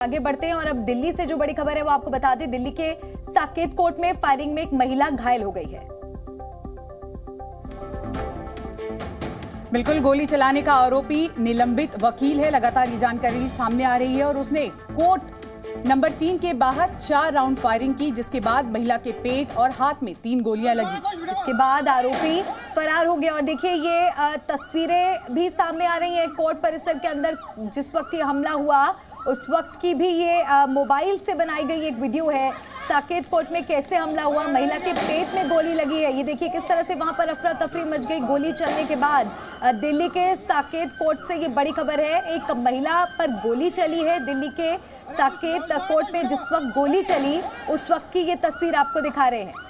आगे बढ़ते हैं और अब दिल्ली से जो बड़ी खबर है वो आपको बता दें। दिल्ली के साकेत कोर्ट में फायरिंग में एक महिला घायल हो गई है। बिल्कुल, गोली चलाने का आरोपी निलंबित वकील है। लगातार ये जानकारी सामने आ रही है और उसने कोर्ट नंबर 3 के बाहर 4 राउंड फायरिंग की, जिसके बाद महिला के पेट और हाथ में 3 गोलियां लगी। इसके बाद आरोपी फरार हो गया। और देखिए ये तस्वीरें भी सामने आ रही हैं कोर्ट परिसर के अंदर। जिस वक्त ये हमला हुआ उस वक्त की भी ये मोबाइल से बनाई गई एक वीडियो है। साकेत कोर्ट में कैसे हमला हुआ, महिला के पेट में गोली लगी है। ये देखिए किस तरह से वहां पर अफरा तफरी मच गई गोली चलने के बाद। दिल्ली के साकेत कोर्ट से ये बड़ी खबर है। एक महिला पर गोली चली है। दिल्ली के साकेत कोर्ट में जिस वक्त गोली चली उस वक्त की ये तस्वीर आपको दिखा रहे हैं।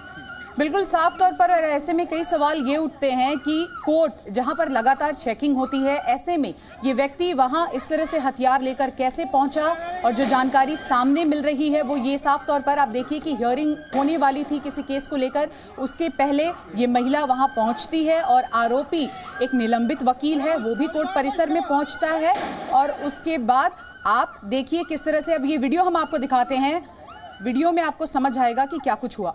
बिल्कुल साफ तौर पर, और ऐसे में कई सवाल ये उठते हैं कि कोर्ट जहां पर लगातार चेकिंग होती है, ऐसे में ये व्यक्ति वहां इस तरह से हथियार लेकर कैसे पहुंचा। और जो जानकारी सामने मिल रही है वो ये साफ तौर पर, आप देखिए कि हियरिंग होने वाली थी किसी केस को लेकर, उसके पहले ये महिला वहां पहुंचती है और आरोपी एक निलंबित वकील है वो भी कोर्ट परिसर में पहुंचता है। और उसके बाद आप देखिए किस तरह से, अब ये वीडियो हम आपको दिखाते हैं, वीडियो में आपको समझ आएगा कि क्या कुछ हुआ।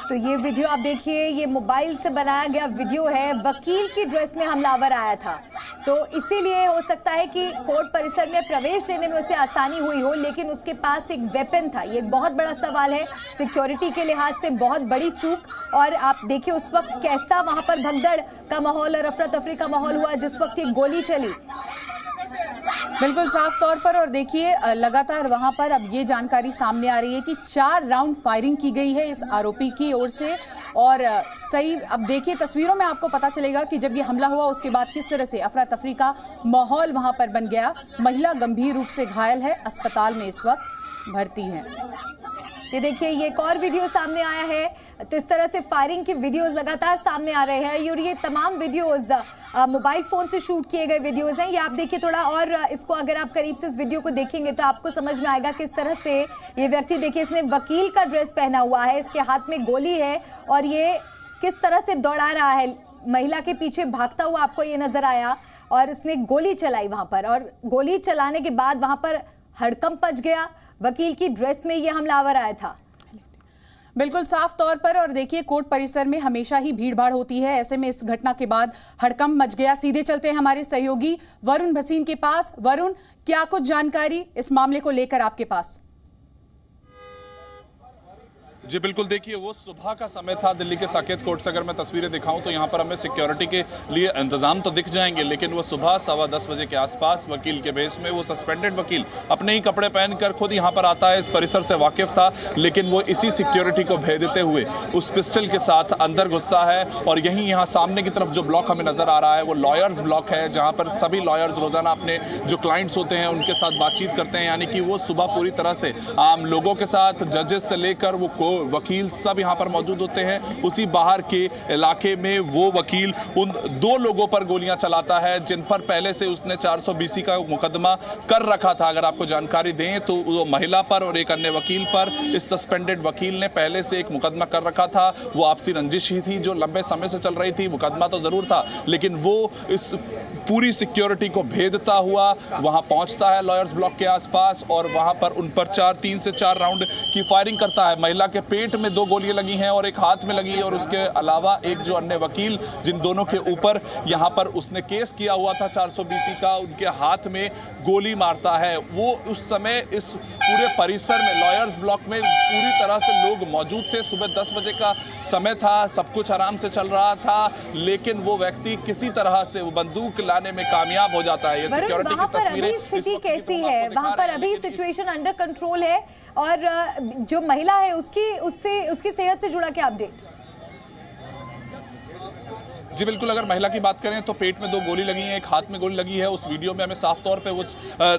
तो ये वीडियो आप देखिए, ये मोबाइल से बनाया गया वीडियो है। वकील की ड्रेस में हमलावर आया था, तो इसीलिए हो सकता है कि कोर्ट परिसर में प्रवेश देने में उसे आसानी हुई हो, लेकिन उसके पास एक वेपन था। ये एक बहुत बड़ा सवाल है, सिक्योरिटी के लिहाज से बहुत बड़ी चूक। और आप देखिए उस वक्त कैसा वहां पर भगदड़ का माहौल और अफरा तफरी का माहौल हुआ जिस वक्त ये गोली चली। बिल्कुल साफ तौर पर, और देखिए लगातार वहां पर अब ये जानकारी सामने आ रही है कि 4 राउंड फायरिंग की गई है इस आरोपी की ओर से। और सही, अब देखिए तस्वीरों में आपको पता चलेगा कि जब ये हमला हुआ उसके बाद किस तरह से अफरा तफरी का माहौल वहां पर बन गया। महिला गंभीर रूप से घायल है, अस्पताल में इस वक्त भर्ती है। ये देखिए ये एक और वीडियो सामने आया है। तो इस तरह से फायरिंग की वीडियोस लगातार सामने आ रहे हैं और ये तमाम वीडियोस मोबाइल फोन से शूट किए गए वीडियोस हैं। ये आप देखिए थोड़ा, और इसको अगर आप करीब से इस वीडियो को देखेंगे तो आपको समझ में आएगा किस तरह से ये व्यक्ति, देखिए इसने वकील का ड्रेस पहना हुआ है, इसके हाथ में गोली है और ये किस तरह से दौड़ा रहा है। महिला के पीछे भागता हुआ आपको ये नजर आया और उसने गोली चलाई वहां पर, और गोली चलाने के बाद वहां पर हड़कंप मच गया। वकील की ड्रेस में ये हमलावर आया था। बिल्कुल साफ तौर पर, और देखिए कोर्ट परिसर में हमेशा ही भीड़ भाड़ होती है, ऐसे में इस घटना के बाद हड़कंप मच गया। सीधे चलते हैं हमारे सहयोगी वरुण भसीन के पास। वरुण, क्या कुछ जानकारी इस मामले को लेकर आपके पास? जी बिल्कुल, देखिए वो सुबह का समय था दिल्ली के साकेत कोर्ट से। अगर मैं तस्वीरें दिखाऊं तो यहाँ पर हमें सिक्योरिटी के लिए इंतजाम तो दिख जाएंगे, लेकिन वो सुबह 10:15 बजे के आसपास वकील के भेष में, वो सस्पेंडेड वकील अपने ही कपड़े पहनकर खुद यहाँ पर आता है। इस परिसर से वाकिफ था, लेकिन वो इसी सिक्योरिटी को भेदते हुए उस पिस्टल के साथ अंदर घुसता है। और यहीं यहाँ सामने की तरफ जो ब्लॉक हमें नजर आ रहा है वो लॉयर्स ब्लॉक है, जहाँ पर सभी लॉयर्स रोजाना अपने जो क्लाइंट्स होते हैं उनके साथ बातचीत करते हैं। यानी कि वो सुबह पूरी तरह से आम लोगों के साथ, जजेस से लेकर वो वकील सब यहाँ पर मौजूद होते हैं। उसी बाहर के इलाके में वो वकील उन 2 लोगों पर गोलियां चलाता है जिन पर पहले से उसने 420 का मुकदमा कर रखा था। अगर आपको जानकारी दें तो वो महिला पर और एक अन्य वकील पर, इस सस्पेंडेड वकील ने पहले से एक मुकदमा कर रखा था। वो आपसी रंजिश ही थी जो लंबे समय से चल रही थी। मुकदमा तो जरूर था, लेकिन वो इस पूरी सिक्योरिटी को भेदता हुआ वहां पहुंचता है लॉयर्स ब्लॉक के आसपास और वहां पर उन पर 3 से 4 राउंड की फायरिंग करता है। महिला के पेट में 2 गोलियां लगी हैं और एक हाथ में लगी है, और उसके अलावा एक जो अन्य वकील जिन दोनों के ऊपर यहां पर उसने केस किया हुआ था 420 का, उनके हाथ में गोली मारता है। वो उस समय इस पूरे परिसर में, लॉयर्स ब्लॉक में पूरी तरह से लोग मौजूद थे। सुबह 10 बजे का समय था, सब कुछ आराम से चल रहा था, लेकिन वो व्यक्ति किसी तरह से वो बंदूक लाने में कामयाब हो जाता है। ये सिक्योरिटी की तस्वीरें, स्थिति कैसी है वहां पर? अभी सिचुएशन अंडर कंट्रोल है, और जो महिला है उसकी सेहत से जुड़ा क्या अपडेट? जी बिल्कुल, अगर महिला की बात करें तो पेट में 2 गोली लगी हैं, एक हाथ में गोली लगी है। उस वीडियो में हमें साफ तौर पे वो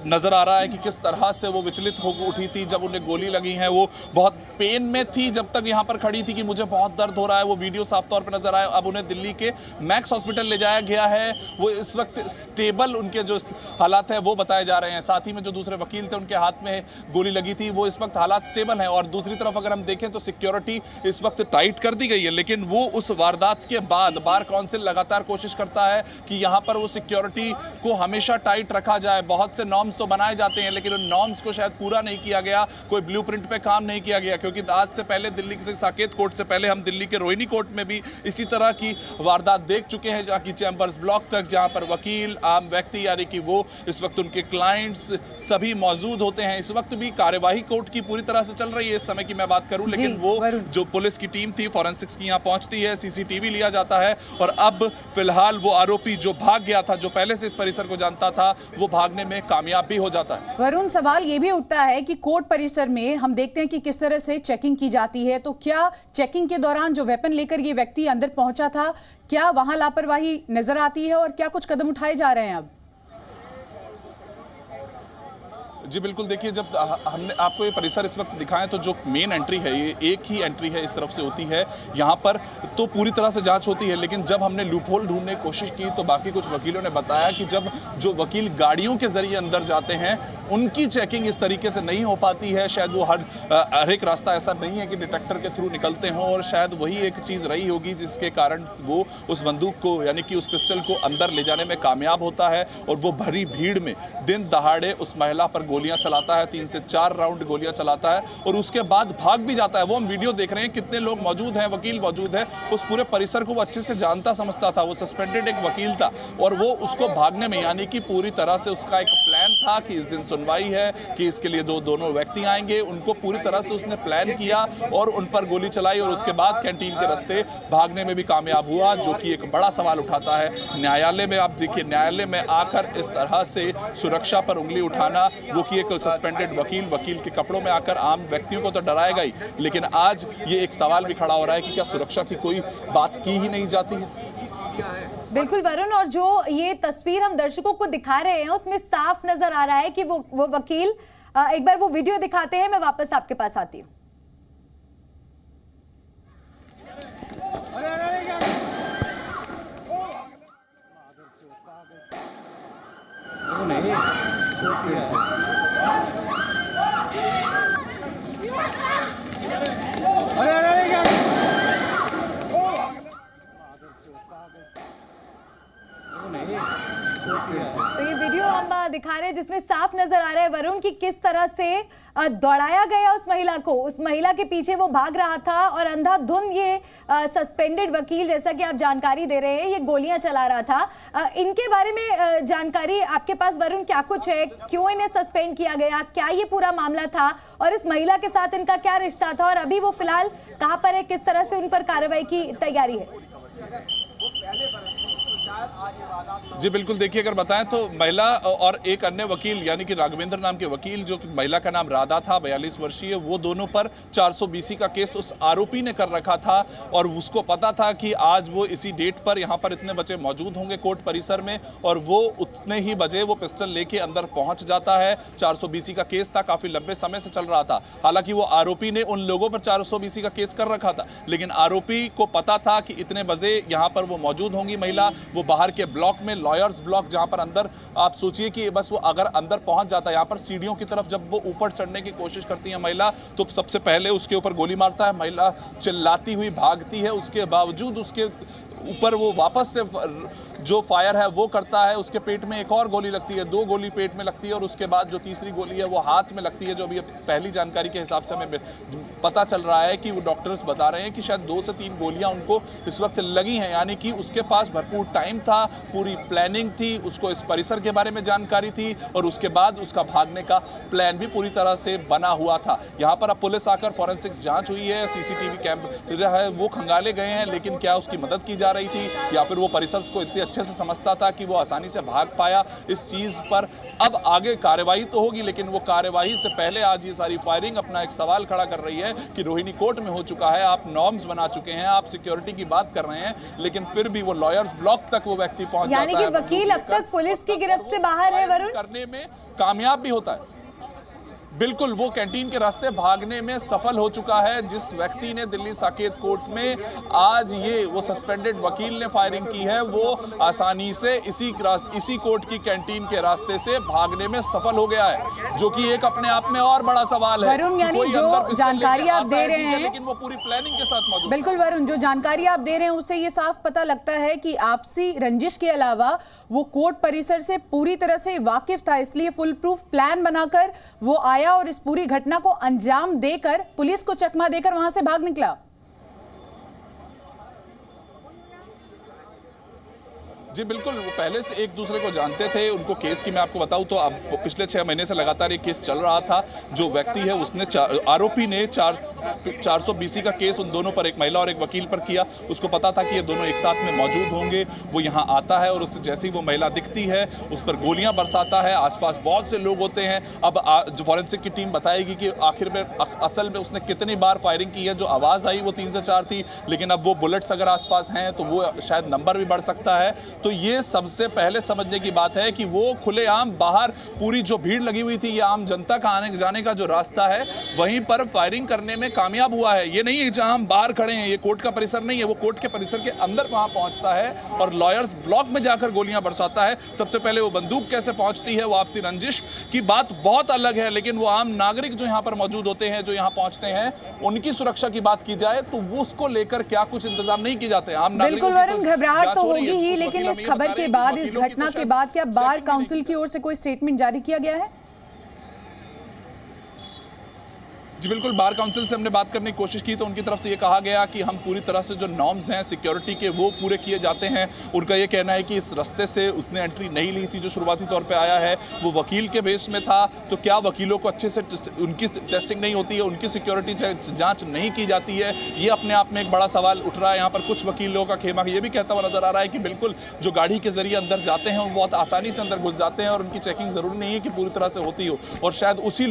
नज़र आ रहा है कि किस तरह से वो विचलित हो उठी थी जब उन्हें गोली लगी है। वो बहुत पेन में थी जब तक यहाँ पर खड़ी थी कि मुझे बहुत दर्द हो रहा है। वो वीडियो साफ तौर पे नज़र आया। अब उन्हें दिल्ली के मैक्स हॉस्पिटल ले जाया गया है। वो इस वक्त स्टेबल उनके जो हालात है वो बताए जा रहे हैं। साथ ही में जो दूसरे वकील थे उनके हाथ में गोली लगी थी, वो इस वक्त हालात स्टेबल हैं। और दूसरी तरफ अगर हम देखें तो सिक्योरिटी इस वक्त टाइट कर दी गई है, लेकिन वो उस वारदात के बाद बार काउंसिल लगातार कोशिश करता है कि यहां पर वो सिक्योरिटी को हमेशा टाइट रखा जाए। बहुत से नॉर्म्स तो बनाए जाते हैं, लेकिन उन नॉर्म्स को शायद पूरा नहीं किया गया, कोई ब्लूप्रिंट पे काम नहीं किया गया। क्योंकि आज से पहले दिल्ली के साकेत कोर्ट से पहले हम दिल्ली के रोहिणी कोर्ट में भी इसी तरह की वारदात देख चुके हैं, जहाँ की चैम्बर्स ब्लॉक तक, जहां पर वकील, आम व्यक्ति यानी कि वो इस वक्त उनके क्लाइंट्स सभी मौजूद होते हैं। इस वक्त भी कार्यवाही कोर्ट की पूरी तरह से चल रही है इस समय की मैं बात करूं, लेकिन वो जो पुलिस की टीम थी फॉरेंसिक्स की यहाँ पहुंचती है, सीसीटीवी लिया जाता है और अब फिलहाल वो आरोपी जो भाग गया था, जो पहले से इस परिसर को जानता था, वो भागने में कामयाब भी हो जाता है। वरुण, सवाल ये भी उठता है कि कोर्ट परिसर में हम देखते हैं कि किस तरह से चेकिंग की जाती है, तो क्या चेकिंग के दौरान जो वेपन लेकर ये व्यक्ति अंदर पहुंचा था, क्या वहां लापरवाही नजर आती है और क्या कुछ कदम उठाए जा रहे हैं अब? जी बिल्कुल, देखिए जब हमने आपको ये परिसर इस वक्त दिखाएं तो जो मेन एंट्री है, ये एक ही एंट्री है, इस तरफ से होती है। यहाँ पर तो पूरी तरह से जांच होती है, लेकिन जब हमने लूपहोल ढूंढने की कोशिश की तो बाकी कुछ वकीलों ने बताया कि जब जो वकील गाड़ियों के जरिए अंदर जाते हैं उनकी चेकिंग इस तरीके से नहीं हो पाती है। शायद वो हर एक रास्ता ऐसा नहीं है कि डिटेक्टर के थ्रू निकलते हों, और शायद वही एक चीज़ रही होगी जिसके कारण वो उस बंदूक को यानी कि उस पिस्टल को अंदर ले जाने में कामयाब होता है। और वो भरी भीड़ में दिन दहाड़े उस महिला पर गोलियां चलाता है, 3 से 4 राउंड गोलियां चलाता है और उसके बाद भाग भी जाता है। वो हम वीडियो देख रहे हैं, कितने लोग मौजूद हैं, वकील मौजूद है। उस पूरे परिसर को वो अच्छे से जानता समझता था, वो सस्पेंडेड एक वकील था और वो उसको भागने में यानी कि पूरी तरह से उसका एक प्लान था कि इस दिन सुनवाई है, कि इसके लिए दोनों व्यक्ति आएंगे, उनको पूरी तरह से उसने प्लान किया और उन पर गोली चलाई और उसके बाद कैंटीन के रास्ते भागने में भी कामयाब हुआ, जो कि एक बड़ा सवाल उठाता है न्यायालय में। आप देखिए, न्यायालय में आकर इस तरह से सुरक्षा पर उंगली उठाना, वो कि एक सस्पेंडेड वकील के कपड़ों में आकर आम व्यक्तियों को तो डराएगा ही, लेकिन आज ये एक सवाल भी खड़ा हो रहा है कि क्या सुरक्षा की कोई बात की ही नहीं जाती है। बिल्कुल वरुण, और जो ये तस्वीर हम दर्शकों को दिखा रहे हैं उसमें साफ नजर आ रहा है कि वो वकील, एक बार वो वीडियो दिखाते हैं, मैं वापस आपके पास आती हूँ। तो ये वीडियो हम दिखा रहे हैं जिसमें साफ नजर आ रहा है वरुण की किस तरह से दौड़ाया गया उस महिला को। उस महिला के पीछे वो भाग रहा था और अंधाधुंध ये सस्पेंडेड वकील, जैसा कि आप जानकारी दे रहे हैं, ये गोलियां चला रहा था। इनके बारे में जानकारी आपके पास वरुण क्या कुछ है? क्यों इन्हें सस्पेंड किया गया? क्या ये पूरा मामला था और इस महिला के साथ इनका क्या रिश्ता था और अभी वो फिलहाल कहां पर है? किस तरह से उन पर कार्रवाई की तैयारी है? जी बिल्कुल, देखिए अगर बताएं तो महिला और एक अन्य वकील यानी कि राघवेंद्र नाम के वकील, जो कि महिला का नाम राधा था, 42 वर्षीय, वो दोनों पर 420 का केस उस आरोपी ने कर रखा था और उसको पता था कि आज वो इसी डेट पर यहाँ पर इतने बजे मौजूद होंगे कोर्ट परिसर में और वो उतने ही बजे वो पिस्टल लेके अंदर पहुंच जाता है। 420 का केस था, काफी लंबे समय से चल रहा था। हालांकि वो आरोपी ने उन लोगों पर 420 का केस कर रखा था, लेकिन आरोपी को पता था कि इतने बजे यहाँ पर वो मौजूद होंगी महिला। वो बाहर के ब्लॉक में, लॉयर्स ब्लॉक, जहां पर अंदर आप सोचिए कि बस वो अगर अंदर पहुंच जाता है, यहां पर सीढ़ियों की तरफ जब वो ऊपर चढ़ने की कोशिश करती है महिला, तो सबसे पहले उसके ऊपर गोली मारता है। महिला चिल्लाती हुई भागती है, उसके बावजूद उसके ऊपर वो वापस से जो फायर है वो करता है। उसके पेट में एक और गोली लगती है, 2 गोली पेट में लगती है और उसके बाद जो तीसरी गोली है वो हाथ में लगती है। जो अभी पहली जानकारी के हिसाब से हमें पता चल रहा है कि वो डॉक्टर्स बता रहे हैं कि शायद 2 से 3 गोलियां उनको इस वक्त लगी हैं, यानी कि उसके पास भरपूर टाइम था, पूरी प्लानिंग थी, उसको इस परिसर के बारे में जानकारी थी और उसके बाद उसका भागने का प्लान भी पूरी तरह से बना हुआ था। यहाँ पर अब पुलिस आकर फॉरेंसिक्स जाँच हुई है, CCTV कैमरा है वो खंगाले गए हैं, लेकिन क्या उसकी मदद की जा रही थी या फिर वो परिसर को इतने अच्छे से समझता था कि वो आसानी से भाग पाया। इस चीज़ पर अब आगे कार्रवाई तो होगी, लेकिन वो कार्रवाई से पहले आज ये सारी फायरिंग अपना एक सवाल खड़ा कर रही है कि रोहिणी कोर्ट में हो चुका है, आप नॉर्म्स बना चुके हैं, आप सिक्योरिटी की बात कर रहे हैं, लेकिन फिर भी वो लॉयर्स ब्लॉक तक वो व्यक्ति पहुंच जाता है। यानी कि वकील अब तक पुलिस की गिरफ्त से बाहर है वरुण, करने में कामयाब भी होता है। बिल्कुल, वो कैंटीन के रास्ते भागने में सफल हो चुका है। जिस व्यक्ति ने दिल्ली साकेत कोर्ट में आज ये वो सस्पेंडेड वकील ने फायरिंग की है, वो आसानी से इसी कोर्ट की कैंटीन के रास्ते से भागने में सफल हो गया है, जो कि एक अपने आप में और बड़ा सवाल है। वरुण, यानी जो जानकारी आप दे रहे हैं, लेकिन वो पूरी प्लानिंग के साथ मौजूद। बिल्कुल वरुण, जो जानकारी आप दे रहे हैं उससे ये साफ पता लगता है कि आपसी रंजिश के अलावा वो कोर्ट परिसर से पूरी तरह से वाकिफ था, इसलिए फुल प्रूफ प्लान बनाकर वो आया और इस पूरी घटना को अंजाम देकर पुलिस को चकमा देकर वहां से भाग निकला। जी बिल्कुल, वो पहले से एक दूसरे को जानते थे। उनको केस की मैं आपको बताऊं तो अब पिछले 6 महीने से लगातार ये केस चल रहा था। जो व्यक्ति है उसने आरोपी ने 420 का केस उन दोनों पर, एक महिला और एक वकील पर किया। उसको पता था कि ये दोनों एक साथ में मौजूद होंगे। वो यहाँ आता है और उससे जैसे ही वो महिला दिखती है उस पर गोलियां बरसाता है। आसपास बहुत से लोग होते हैं। अब जो फॉरेंसिक की टीम बताएगी कि आखिर में असल में उसने कितनी बार फायरिंग की है। जो आवाज़ आई वो 3 से 4 थी, लेकिन अब वो बुलेट्स अगर आसपास हैं तो वो शायद नंबर भी बढ़ सकता है। तो ये सबसे पहले समझने की बात है कि वो खुलेआम बाहर पूरी जो भीड़ लगी हुई थी, ये आम जनता का आने जाने का जो रास्ता है, वहीं पर फायरिंग करने में कामयाब हुआ है। ये नहीं है जहां हम बाहर खड़े हैं, ये कोर्ट का परिसर नहीं है, वो कोर्ट के परिसर के अंदर वहां पहुंचता है और लॉयर्स ब्लॉक में जाकर गोलियां बरसाता है। सबसे पहले वो बंदूक कैसे पहुंचती है, वो आपसी रंजिश की बात बहुत अलग है, लेकिन वो आम नागरिक जो यहाँ पर मौजूद होते हैं, जो यहाँ पहुंचते हैं, उनकी सुरक्षा की बात की जाए तो वो उसको लेकर क्या कुछ इंतजाम नहीं किए जाते। आम बिल्कुल वरुण, घबराहट तो होगी ही, लेकिन इस खबर के बाद, इस घटना के बाद क्या बार काउंसिल की ओर से कोई स्टेटमेंट जारी किया गया है? जी बिल्कुल, बार काउंसिल से हमने बात करने की कोशिश की तो उनकी तरफ से ये कहा गया कि हम पूरी तरह से जो नॉर्म्स हैं सिक्योरिटी के वो पूरे किए जाते हैं। उनका ये कहना है कि इस रास्ते से उसने एंट्री नहीं ली थी। जो शुरुआती तौर पे आया है वो वकील के बेस में था, तो क्या वकीलों को अच्छे से उनकी टेस्टिंग नहीं होती है, उनकी सिक्योरिटी जांच नहीं की जाती है? ये अपने आप में एक बड़ा सवाल उठ रहा है। यहाँ पर कुछ वकीलों का खेमा ये भी कहता हुआ नजर आ रहा है कि बिल्कुल जो गाड़ी के जरिए अंदर जाते हैं वो बहुत आसानी से अंदर घुस जाते हैं और उनकी चेकिंग जरूरी नहीं है कि पूरी तरह से होती हो। और शायद इसी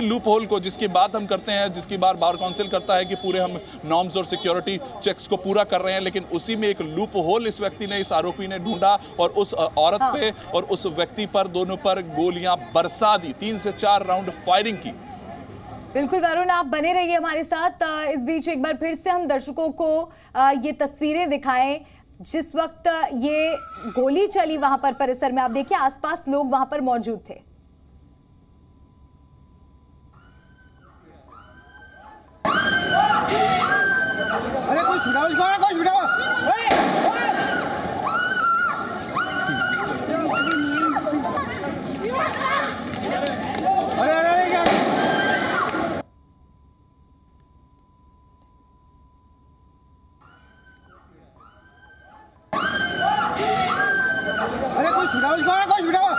लूप होल को जिसकी बात हम करते हैं, जिसकी बार काउंसिल करता है कि पूरे हम नॉर्म्स और सिक्योरिटी चेक्स को पूरा कर रहे हैं, लेकिन उसी में एक लूप होल इस व्यक्ति ने, इस आरोपी ने ढूंढा और उस औरत पे और उस व्यक्ति पर, दोनों पर गोलियां बरसा दी। 3 से 4 राउंड फायरिंग की। बिल्कुल वरुण, आप बने रहिए हमारे साथ। इस बीच एक बार फिर से हम दर्शकों को ये तस्वीरें दिखाएं जिस वक्त ये गोली चली वहां पर परिसर में। आप देखिए आसपास लोग वहां पर मौजूद थे। अरे कोई छुड़ाओ इसको, कोई छुड़ाओ। अरे अरे क्या? अरे कोई छुड़ाओ इसको, कोई छुड़ाओ।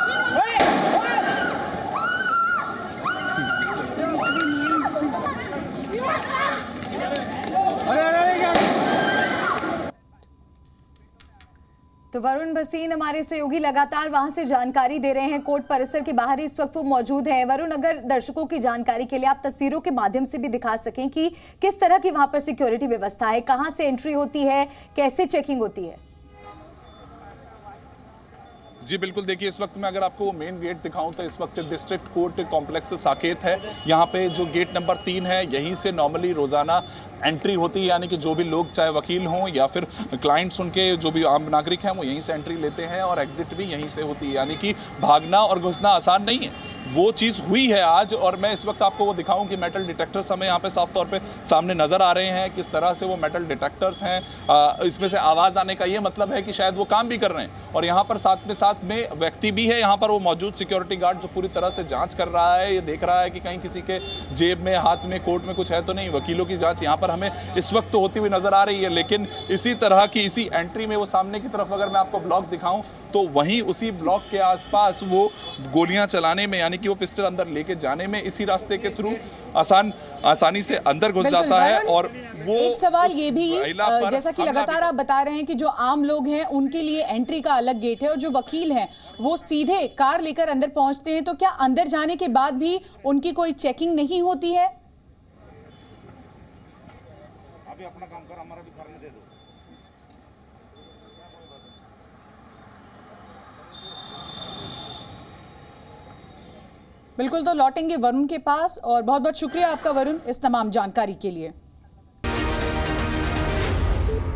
तो वरुण भसीन हमारे सहयोगी लगातार वहां से जानकारी दे रहे हैं। कोर्ट परिसर के बाहर इस वक्त वो मौजूद है। वरुण, अगर दर्शकों की जानकारी के लिए आप तस्वीरों के माध्यम से भी दिखा सकें कि किस तरह की वहां पर सिक्योरिटी व्यवस्था है, कहां से एंट्री होती है, कैसे चेकिंग होती है? जी बिल्कुल, देखिए इस वक्त मैं अगर आपको वो मेन गेट दिखाऊं तो इस वक्त डिस्ट्रिक्ट कोर्ट कॉम्प्लेक्स साकेत है। यहाँ पे जो गेट नंबर 3 है, यहीं से नॉर्मली रोजाना एंट्री होती है, यानी कि जो भी लोग चाहे वकील हों या फिर क्लाइंट्स उनके जो भी आम नागरिक हैं वो यहीं से एंट्री लेते हैं और एग्जिट भी यहीं से होती है। यानी कि भागना और घुसना आसान नहीं है, वो चीज़ हुई है आज। और मैं इस वक्त आपको वो दिखाऊं कि मेटल डिटेक्टर्स हमें यहाँ पे साफ तौर पे सामने नज़र आ रहे हैं, किस तरह से वो मेटल डिटेक्टर्स हैं। इसमें से आवाज़ आने का ये मतलब है कि शायद वो काम भी कर रहे हैं। और यहाँ पर साथ में व्यक्ति भी है, यहाँ पर वो मौजूद सिक्योरिटी गार्ड जो पूरी तरह से जाँच कर रहा है, ये देख रहा है कि कहीं किसी के जेब में, हाथ में, कोट में कुछ है तो नहीं। वकीलों की जाँच यहाँ पर हमें इस वक्त तो होती हुई नज़र आ रही है। लेकिन इसी तरह की इसी एंट्री में वो सामने की तरफ अगर मैं आपको ब्लॉक दिखाऊँ तो वहीं उसी ब्लॉक के आसपास वो गोलियाँ चलाने में, यानी यानी कि वो पिस्टल अंदर लेके जाने में इसी रास्ते के थ्रू आसानी से अंदर घुस बिल्कुल, जाता है। वरुण, और वो एक सवाल ये भी महिला पर जैसा कि हमला भी लगातार आप बता रहे हैं कि जो आम लोग हैं उनके लिए एंट्री का अलग गेट है और जो वकील हैं वो सीधे कार लेकर अंदर पहुंचते हैं, तो क्या अंदर जाने के बाद भी उनकी कोई चेकिंग नहीं होती है? अभी अपना काम कर, हमारा भी करने दे दो। बिल्कुल, तो लौटेंगे वरुण के पास और बहुत बहुत शुक्रिया आपका वरुण इस तमाम जानकारी के लिए।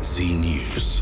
जी न्यूज़।